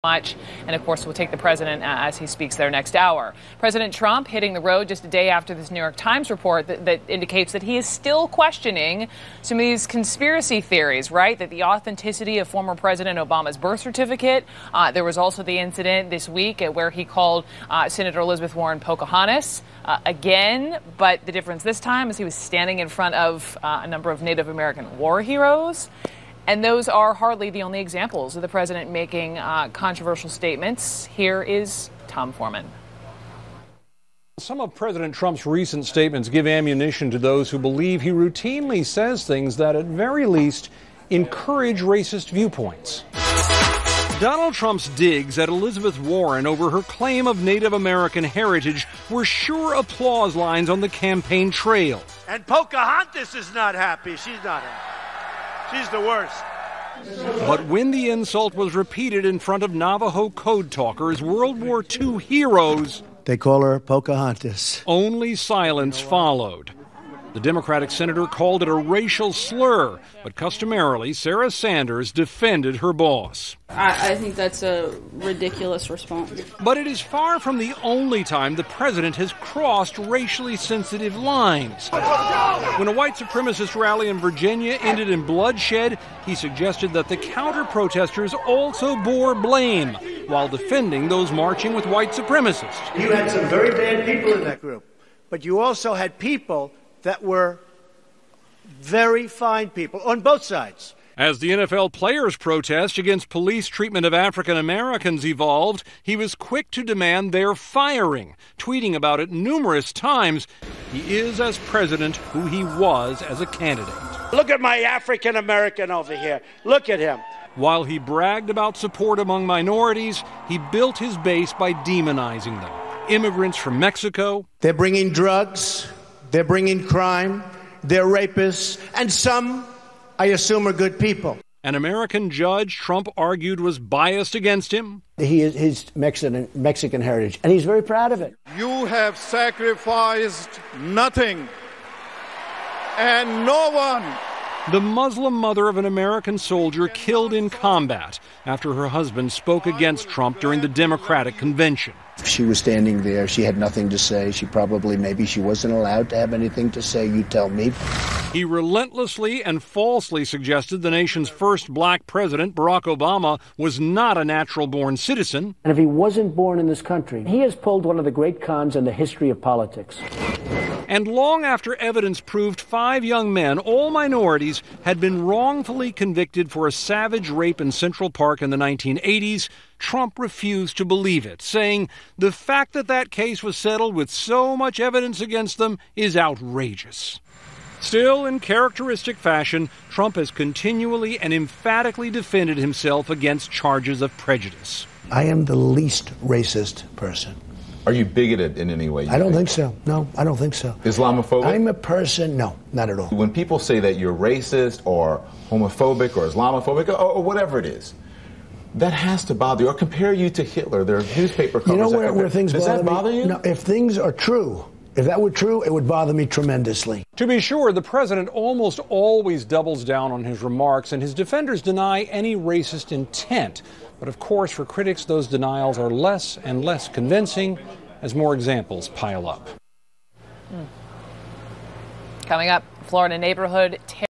Much. And of course, we'll take the president as he speaks there next hour. President Trump hitting the road just a day after this New York Times report that indicates that he is still questioning some of these conspiracy theories, right? That the authenticity of former President Obama's birth certificate. There was also the incident this week where he called Senator Elizabeth Warren Pocahontas again. But the difference this time is he was standing in front of a number of Native American war heroes. And those are hardly the only examples of the president making controversial statements. Here is Tom Foreman. Some of President Trump's recent statements give ammunition to those who believe he routinely says things that, at very least, encourage racist viewpoints. Donald Trump's digs at Elizabeth Warren over her claim of Native American heritage were sure applause lines on the campaign trail. And Pocahontas is not happy. She's not happy. She's the worst. But when the insult was repeated in front of Navajo code talkers, World War II heroes, they call her Pocahontas, only silence followed. The Democratic senator called it a racial slur, but customarily, Sarah Sanders defended her boss. I think that's a ridiculous response. But it is far from the only time the president has crossed racially sensitive lines. When a white supremacist rally in Virginia ended in bloodshed, he suggested that the counter-protesters also bore blame while defending those marching with white supremacists. You had some very bad people in that group, but you also had people that were very fine people on both sides. As the NFL players' protest against police treatment of African Americans evolved, he was quick to demand their firing, tweeting about it numerous times. He is as president who he was as a candidate. Look at my African American over here. Look at him. While he bragged about support among minorities, he built his base by demonizing them. Immigrants from Mexico. They're bringing drugs. They're bringing crime, they're rapists, and some, I assume, are good people. An American judge Trump argued was biased against him. He is his Mexican heritage, and he's very proud of it. You have sacrificed nothing and no one. The Muslim mother of an American soldier killed in combat after her husband spoke against Trump during the Democratic convention. She was standing there. She had nothing to say. Maybe she wasn't allowed to have anything to say. You tell me. He relentlessly and falsely suggested the nation's first black president, Barack Obama, was not a natural-born citizen. And if he wasn't born in this country, he has pulled one of the great cons in the history of politics. And long after evidence proved 5 young men, all minorities, had been wrongfully convicted for a savage rape in Central Park in the 1980s, Trump refused to believe it, saying the fact that case was settled with so much evidence against them is outrageous. Still, in characteristic fashion, Trump has continually and emphatically defended himself against charges of prejudice. I am the least racist person. Are you bigoted in any way? I don't think so. No, I don't think so. Islamophobic? I'm a person, no, not at all. When people say that you're racist or homophobic or Islamophobic or whatever it is, that has to bother you. Or compare you to Hitler, their newspaper covers. You know where things does bother that bother me? you? No, if things are true, if that were true, it would bother me tremendously. To be sure, the president almost always doubles down on his remarks, and his defenders deny any racist intent. But of course, for critics, those denials are less and less convincing as more examples pile up. Coming up, Florida neighborhood